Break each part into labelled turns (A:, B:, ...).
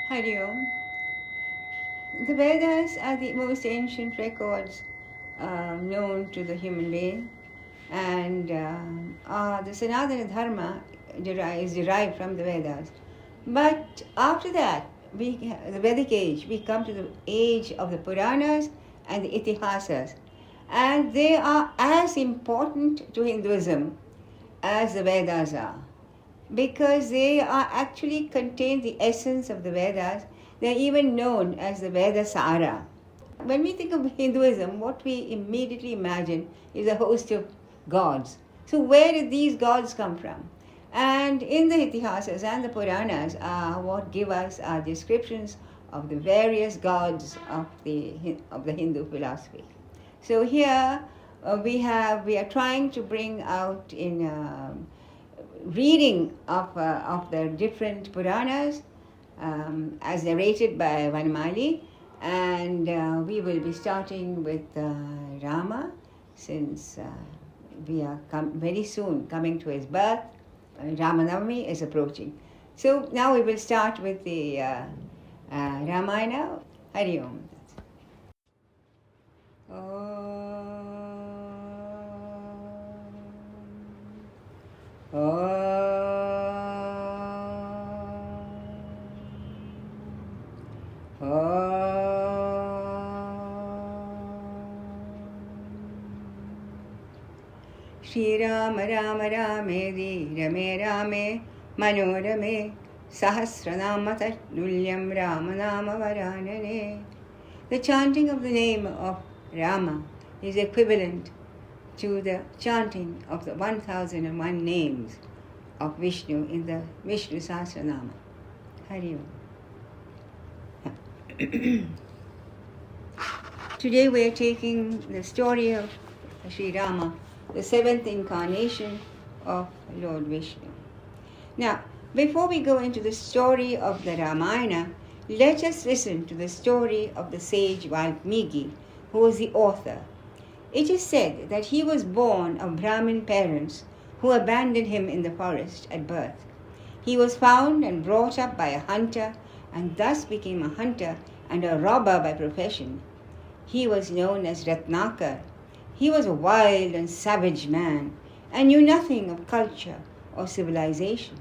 A: Hari Om. The Vedas are the most ancient records known to the human being, and the Sanatana Dharma is derived from the Vedas. But after that, the Vedic age, we come to the age of the Puranas and the Itihasas, and they are as important to Hinduism as the Vedas are, because they are actually contain the essence of the Vedas. They are even known as the Veda Sara. When we think of Hinduism, what we immediately imagine is a host of gods. So where did these gods come from? And in the Itihasas and the Puranas are what give us our descriptions of the various gods of the Hindu philosophy. So here we are trying to bring out in reading of the different Puranas as narrated by Vanamali, and we will be starting with Rama, since we are very soon coming to his birth. Ramanavami is approaching. So now we will start with the Ramayana. Hari Om. Sri Rama Rama Rame Rame Rame Manorame Sahasranama Tattulyam Ramanama Varanane. The chanting of the name of Rama is equivalent to the chanting of the 1001 names of Vishnu in the Vishnu Sahasranama. Hari Om. Today we are taking the story of Sri Rama, the seventh incarnation of Lord Vishnu. Now, before we go into the story of the Ramayana, let us listen to the story of the sage Valmiki, who was the author. It is said that he was born of Brahmin parents who abandoned him in the forest at birth. He was found and brought up by a hunter, and thus became a hunter and a robber by profession. He was known as Ratnakar. He was a wild and savage man and knew nothing of culture or civilization.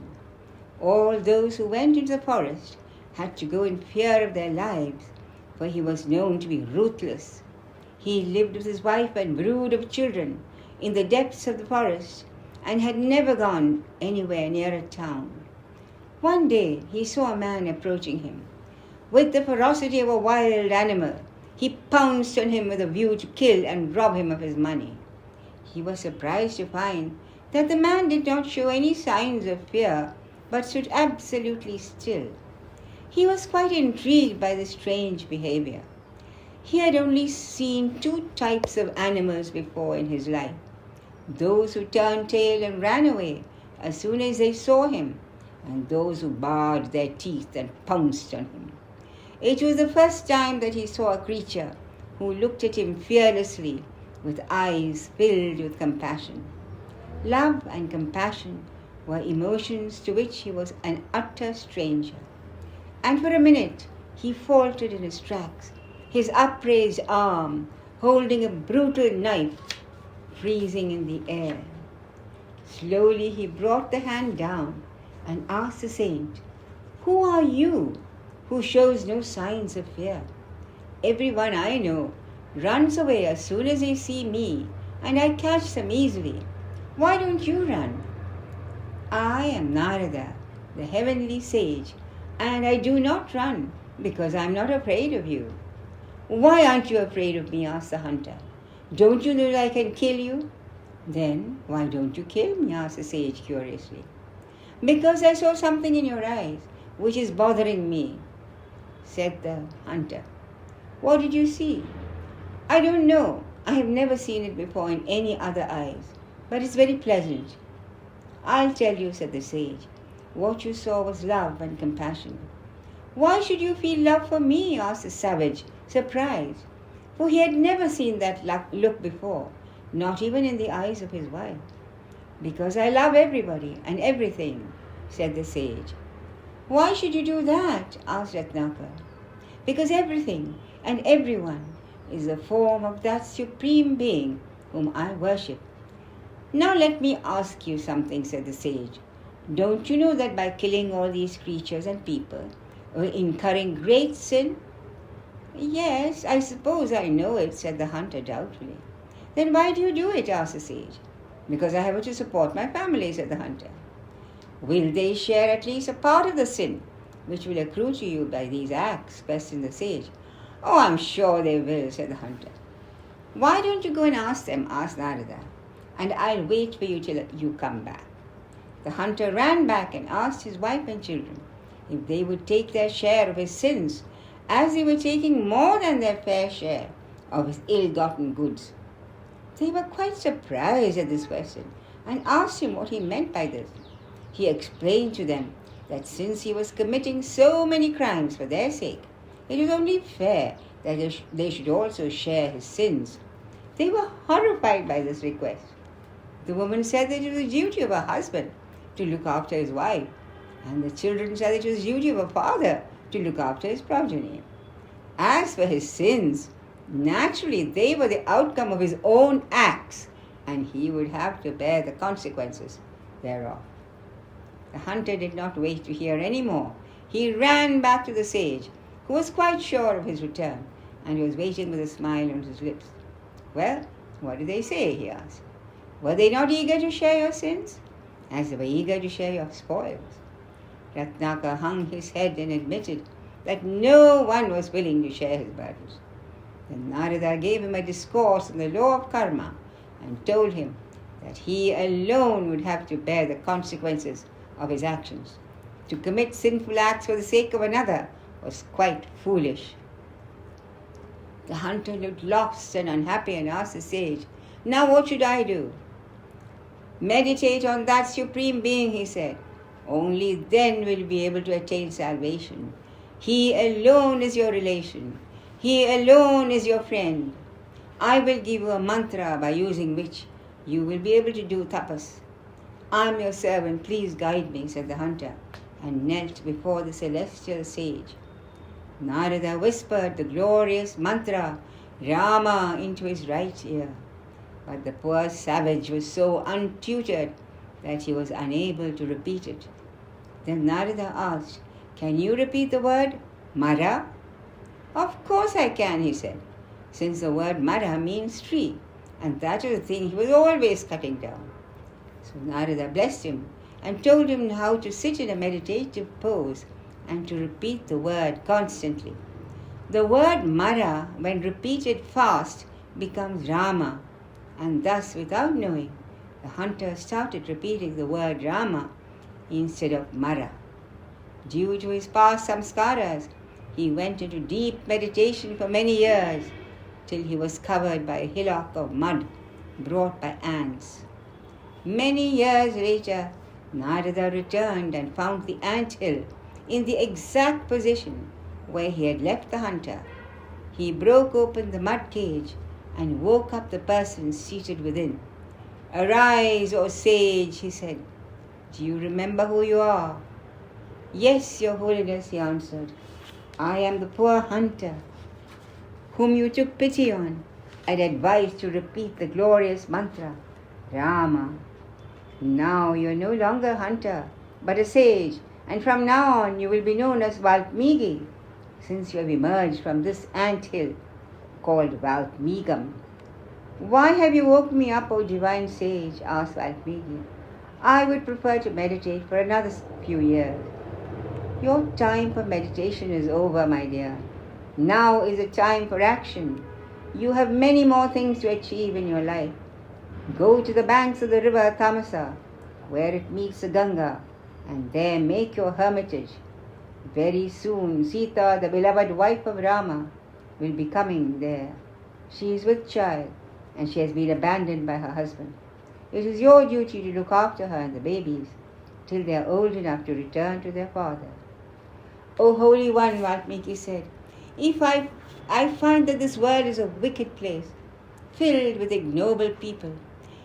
A: All those who went into the forest had to go in fear of their lives, for he was known to be ruthless. He lived with his wife and brood of children in the depths of the forest and had never gone anywhere near a town. One day he saw a man approaching him. With the ferocity of a wild animal, he pounced on him with a view to kill and rob him of his money. He was surprised to find that the man did not show any signs of fear, but stood absolutely still. He was quite intrigued by this strange behavior. He had only seen two types of animals before in his life: those who turned tail and ran away as soon as they saw him, and those who bared their teeth and pounced on him. It was the first time that he saw a creature who looked at him fearlessly with eyes filled with compassion. Love and compassion were emotions to which he was an utter stranger. And for a minute he faltered in his tracks, his upraised arm holding a brutal knife freezing in the air. Slowly he brought the hand down and asked the saint, "Who are you who shows no signs of fear? Everyone I know runs away as soon as they see me, and I catch them easily. Why don't you run?" "I am Narada, the heavenly sage, and I do not run because I am not afraid of you." "Why aren't you afraid of me?" asked the hunter. "Don't you know that I can kill you?" "Then why don't you kill me?" asked the sage curiously. "Because I saw something in your eyes which is bothering me," said the hunter. "What did you see?" "I don't know. I have never seen it before in any other eyes, but it's very pleasant." "I'll tell you," said the sage. "What you saw was love and compassion." "Why should you feel love for me?" asked the savage, surprised, for he had never seen that look before, not even in the eyes of his wife. "Because I love everybody and everything," said the sage. Why should you do that? Asked Ratnakar. Because everything and everyone is a form of that supreme being whom I worship. Now let me ask you something, said the sage. Don't you know that by killing all these creatures and people, we're incurring great sin? Yes, I suppose I know it, said the hunter doubtfully. Then why do you do it? Asked the sage. Because I have to support my family, said the hunter. Will they share at least a part of the sin which will accrue to you by these acts? Questioned the sage. Oh, I'm sure they will, said the hunter. Why don't you go and ask them? Asked Narada, and I'll wait for you till you come back. The hunter ran back and asked his wife and children if they would take their share of his sins, as they were taking more than their fair share of his ill-gotten goods. They were quite surprised at this question and asked him what he meant by this. He explained to them that since he was committing so many crimes for their sake, it was only fair that they should also share his sins. They were horrified by this request. The woman said that it was the duty of a husband to look after his wife, and the children said it was the duty of a father to look after his progeny. As for his sins, naturally they were the outcome of his own acts, and he would have to bear the consequences thereof. The hunter did not wait to hear any more. He ran back to the sage, who was quite sure of his return, and was waiting with a smile on his lips. Well, what did they say? He asked. Were they not eager to share your sins, as they were eager to share your spoils? Ratnakar hung his head and admitted that no one was willing to share his burdens. Then Narada gave him a discourse on the law of karma and told him that he alone would have to bear the consequences of his actions. To commit sinful acts for the sake of another was quite foolish. The hunter looked lost and unhappy and asked the sage, Now what should I do? Meditate on that supreme being, he said. Only then will you be able to attain salvation. He alone is your relation. He alone is your friend. I will give you a mantra by using which you will be able to do tapas. I am your servant, please guide me, said the hunter, and knelt before the celestial sage. Narada whispered the glorious mantra, Rama, into his right ear. But the poor savage was so untutored that he was unable to repeat it. Then Narada asked, Can you repeat the word Mara? Of course I can, he said, since the word Mara means tree, and that was the thing he was always cutting down. So Narada blessed him and told him how to sit in a meditative pose and to repeat the word constantly. The word Mara, when repeated fast, becomes Rama, and thus, without knowing, the hunter started repeating the word Rama instead of Mara. Due to his past samskaras, he went into deep meditation for many years, till he was covered by a hillock of mud brought by ants. Many years later, Narada returned and found the ant hill in the exact position where he had left the hunter. He broke open the mud cage and woke up the person seated within. Arise, O sage, he said. Do you remember who you are? Yes, your holiness, he answered. I am the poor hunter whom you took pity on and advised to repeat the glorious mantra, Rama. Now you are no longer a hunter, but a sage, and from now on you will be known as Valmiki, since you have emerged from this ant hill called Valmikam. Why have you woken me up, O divine sage? Asked Valmiki. I would prefer to meditate for another few years. Your time for meditation is over, my dear. Now is the time for action. You have many more things to achieve in your life. Go to the banks of the river Tamasa, where it meets the Ganga, and there make your hermitage. Very soon, Sita, the beloved wife of Rama, will be coming there. She is with child, and she has been abandoned by her husband. It is your duty to look after her and the babies till they are old enough to return to their father. O Holy One, Valmiki said, if I find that this world is a wicked place, filled with ignoble people,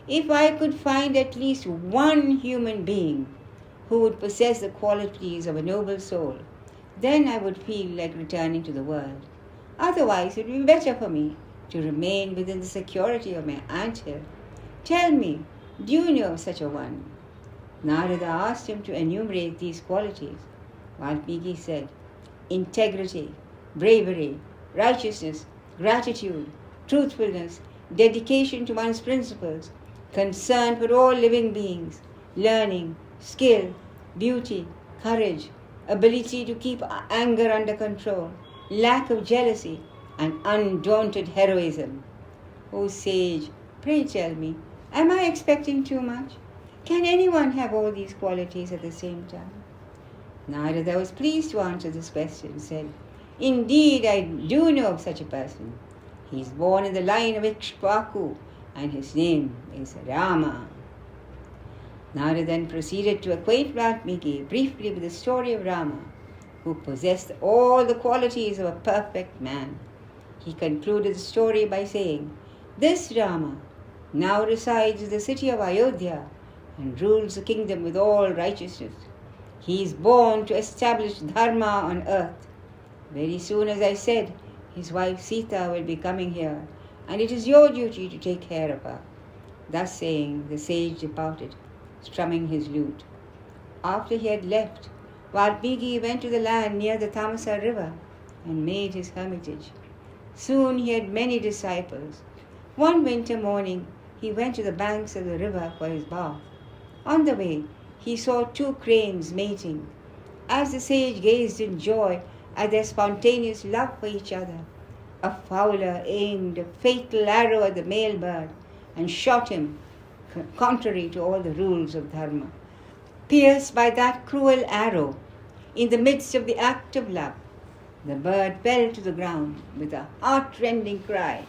A: if I could find at least one human being who would possess the qualities of a noble soul. Then I would feel like returning to the world. Otherwise, it would be better for me to remain within the security of my anthill. Tell me, do you know of such a one? Narada asked him to enumerate these qualities. Valmiki said, integrity, bravery, righteousness, gratitude, truthfulness, dedication to one's principles, concern for all living beings, learning, skill, beauty, courage, ability to keep anger under control, lack of jealousy, and undaunted heroism. O sage, pray tell me, am I expecting too much? Can anyone have all these qualities at the same time? Narada was pleased to answer this question and said, indeed, I do know of such a person. He is born in the line of Ikshvaku, and his name is Rama. Narada then proceeded to acquaint Ratnakar briefly with the story of Rama, who possessed all the qualities of a perfect man. He concluded the story by saying, this Rama now resides in the city of Ayodhya and rules the kingdom with all righteousness. He is born to establish dharma on earth. Very soon, as I said, his wife Sita will be coming here, and it is your duty to take care of her. Thus saying, the sage departed, strumming his lute. After he had left, Valmiki went to the land near the Tamasa river and made his hermitage. Soon he had many disciples. One winter morning, he went to the banks of the river for his bath. On the way, he saw two cranes mating. As the sage gazed in joy at their spontaneous love for each other, a fowler aimed a fatal arrow at the male bird and shot him, contrary to all the rules of dharma. Pierced by that cruel arrow, in the midst of the act of love, the bird fell to the ground with a heart-rending cry.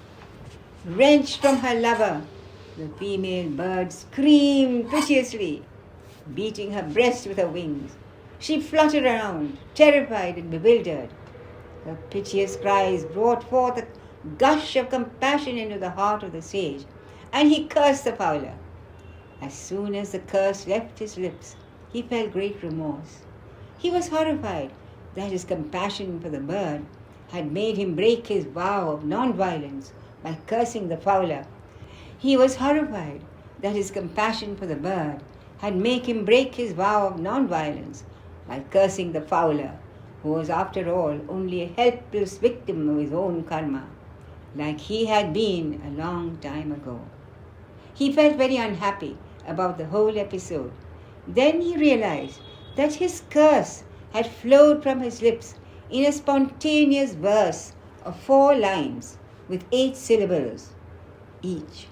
A: Wrenched from her lover, the female bird screamed piteously, beating her breast with her wings. She fluttered around, terrified and bewildered. Her piteous cries brought forth a gush of compassion into the heart of the sage, and he cursed the fowler. As soon as the curse left his lips, he felt great remorse. He was horrified that his compassion for the bird had made him break his vow of non-violence by cursing the fowler. He was horrified that his compassion for the bird had made him break his vow of non-violence by cursing the fowler, who was after all only a helpless victim of his own karma, like he had been a long time ago. He felt very unhappy about the whole episode. Then he realized that his curse had flowed from his lips in a spontaneous verse of 4 lines with 8 syllables each.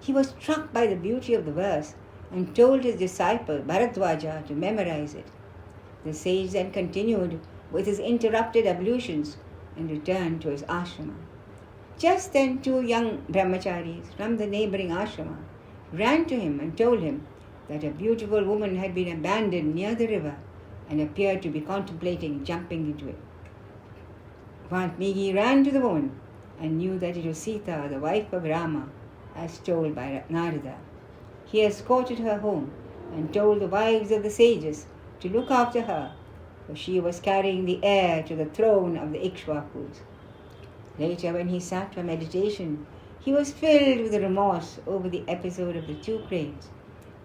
A: He was struck by the beauty of the verse and told his disciple Bharadwaja to memorize it. The sage then continued with his interrupted ablutions and returned to his ashrama. Just then 2 young brahmacharis from the neighboring ashrama ran to him and told him that a beautiful woman had been abandoned near the river and appeared to be contemplating jumping into it. Valmiki ran to the woman and knew that it was Sita, the wife of Rama, as told by Narada. He escorted her home and told the wives of the sages to look after her, for she was carrying the heir to the throne of the Ikshvakus. Later, when he sat for meditation, he was filled with remorse over the episode of the 2 cranes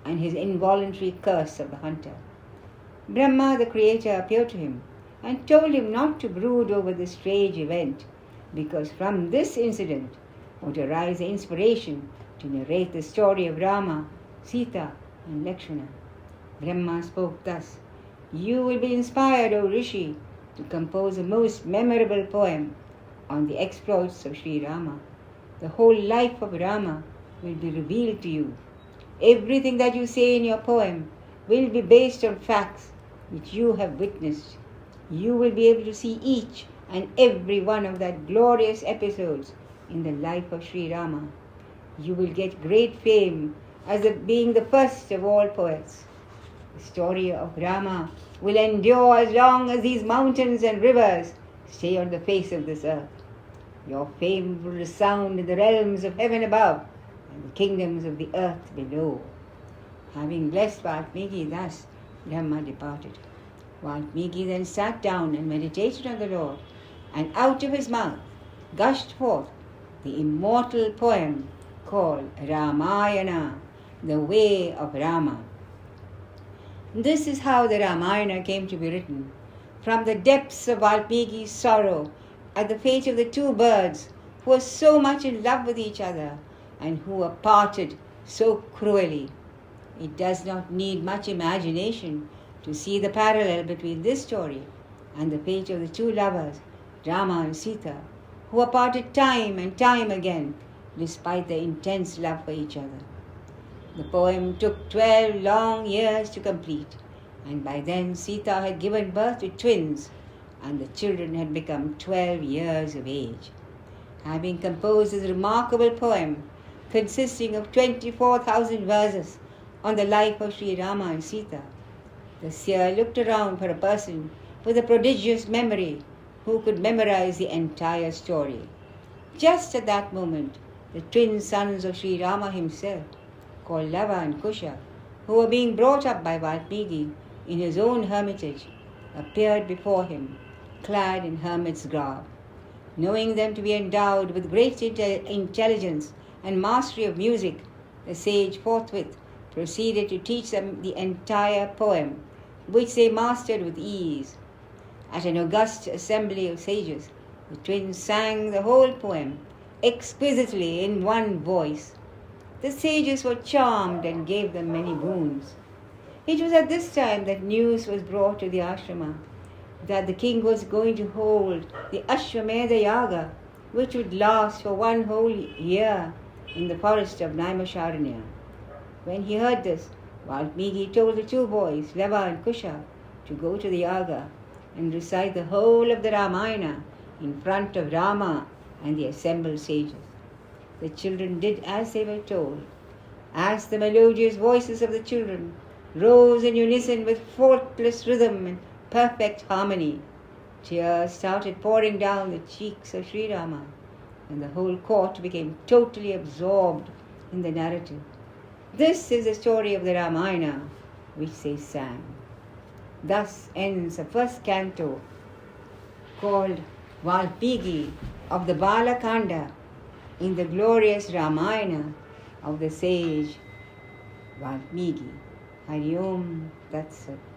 A: and his involuntary curse of the hunter. Brahma, the creator, appeared to him and told him not to brood over this strange event, because from this incident would arise the inspiration to narrate the story of Rama, Sita, and Lakshmana. Brahma spoke thus: You will be inspired, O Rishi, to compose a most memorable poem on the exploits of Sri Rama. The whole life of Rama will be revealed to you. Everything that you say in your poem will be based on facts which you have witnessed. You will be able to see each and every one of that glorious episodes in the life of Sri Rama. You will get great fame as being the first of all poets. The story of Rama will endure as long as these mountains and rivers stay on the face of this earth. Your fame will resound in the realms of heaven above and the kingdoms of the earth below. Having blessed Valmiki thus, Brahma departed. Valmiki then sat down and meditated on the Lord, and out of his mouth gushed forth the immortal poem called Ramayana, the way of Rama. This is how the Ramayana came to be written. From the depths of Valmiki's sorrow at the fate of the two birds who were so much in love with each other and who were parted so cruelly. It does not need much imagination to see the parallel between this story and the fate of the two lovers, Rama and Sita, who were parted time and time again despite their intense love for each other. The poem took 12 long years to complete, and by then Sita had given birth to twins, and the children had become 12 years of age. Having composed this remarkable poem, consisting of 24,000 verses on the life of Sri Rama and Sita, the seer looked around for a person with a prodigious memory who could memorize the entire story. Just at that moment, the twin sons of Sri Rama himself, called Lava and Kusha, who were being brought up by Valmiki in his own hermitage, appeared before him, clad in hermit's garb. Knowing them to be endowed with great intelligence and mastery of music, the sage forthwith proceeded to teach them the entire poem, which they mastered with ease. At an august assembly of sages, the twins sang the whole poem exquisitely in one voice. The sages were charmed and gave them many boons. It was at this time that news was brought to the ashrama that the king was going to hold the Ashwamedha Yaga, which would last for one whole year in the forest of Naimisharanya. When he heard this, Valmiki told the two boys, Lava and Kusha, to go to the Yaga and recite the whole of the Ramayana in front of Rama and the assembled sages. The children did as they were told. As the melodious voices of the children rose in unison with faultless rhythm and perfect harmony, tears started pouring down the cheeks of Sri Rama, and the whole court became totally absorbed in the narrative. This is the story of the Ramayana which they sang. Thus ends the first canto called Valmiki of the Balakanda in the glorious Ramayana of the sage Valmiki. Hari Om Tat Sat.